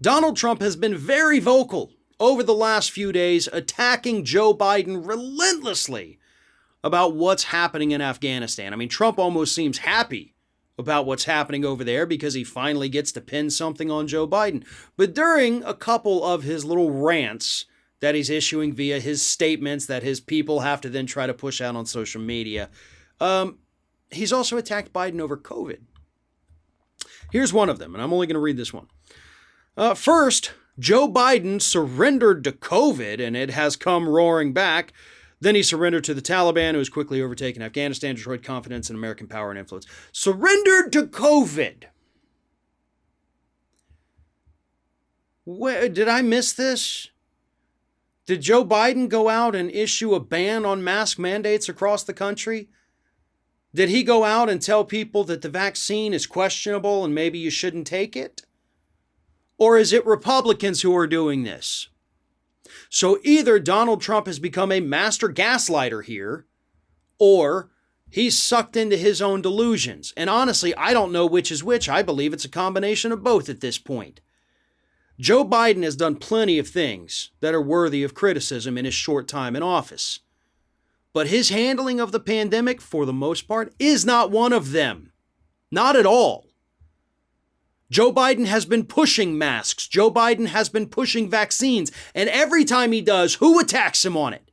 Donald Trump has been very vocal over the last few days, attacking Joe Biden relentlessly about what's happening in Afghanistan. I mean, Trump almost seems happy about what's happening over there because he finally gets to pin something on Joe Biden. But during a couple of his little rants that he's issuing via his statements that his people have to then try to push out on social media, he's also attacked Biden over COVID. Here's one of them, and I'm only going to read this one. First, Joe Biden surrendered to COVID, and it has come roaring back. Then he surrendered to the Taliban, who has quickly overtaken Afghanistan, destroyed confidence in American power and influence. Surrendered to COVID. Did I miss this? Did Joe Biden go out and issue a ban on mask mandates across the country? Did he go out and tell people that the vaccine is questionable and maybe you shouldn't take it? Or is it Republicans who are doing this? So either Donald Trump has become a master gaslighter here, or he's sucked into his own delusions. And honestly, I don't know which is which. I believe it's a combination of both at this point. Joe Biden has done plenty of things that are worthy of criticism in his short time in office. But his handling of the pandemic, for the most part, is not one of them. Not at all. Joe Biden has been pushing masks. Joe Biden has been pushing vaccines. And every time he does, who attacks him on it?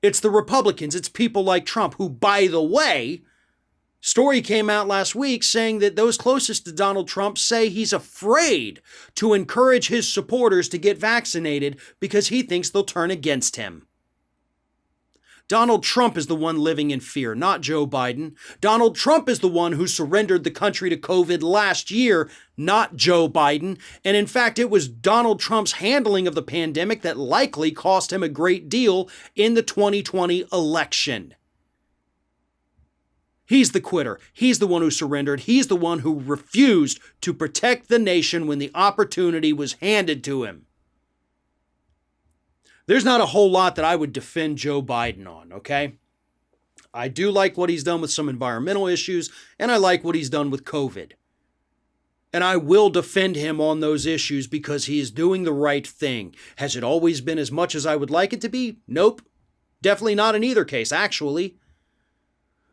It's the Republicans. It's people like Trump, who, by the way, story came out last week saying that those closest to Donald Trump say he's afraid to encourage his supporters to get vaccinated because he thinks they'll turn against him. Donald Trump is the one living in fear, not Joe Biden. Donald Trump is the one who surrendered the country to COVID last year, not Joe Biden. And in fact, it was Donald Trump's handling of the pandemic that likely cost him a great deal in the 2020 election. He's the quitter. He's the one who surrendered. He's the one who refused to protect the nation when the opportunity was handed to him. There's not a whole lot that I would defend Joe Biden on, okay? I do like what he's done with some environmental issues, and I like what he's done with COVID. And I will defend him on those issues because he is doing the right thing. Has it always been as much as I would like it to be? Nope. Definitely not in either case, actually.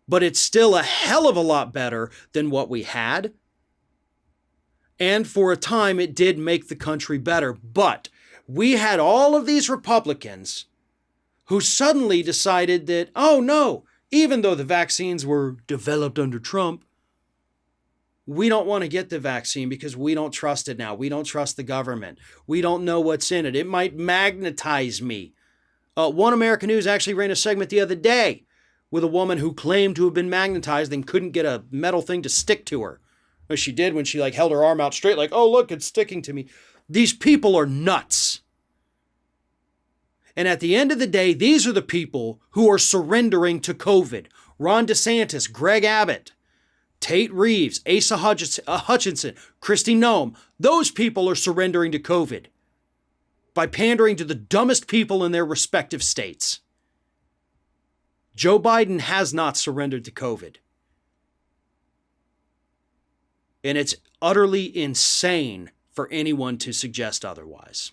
But it's still a hell of a lot better than what we had. And for a time, it did make the country better. But we had all of these Republicans who suddenly decided that, oh no, even though the vaccines were developed under Trump, we don't want to get the vaccine because we don't trust it now. We don't trust the government. We don't know what's in it. It might magnetize me. One American News actually ran a segment the other day with a woman who claimed to have been magnetized and couldn't get a metal thing to stick to her. But she did when she held her arm out straight, like, oh, look, it's sticking to me. These people are nuts. And at the end of the day, these are the people who are surrendering to COVID. Ron DeSantis, Greg Abbott, Tate Reeves, Asa Hutchinson, Kristi Noem. Those people are surrendering to COVID by pandering to the dumbest people in their respective states. Joe Biden has not surrendered to COVID. And it's utterly insane for anyone to suggest otherwise.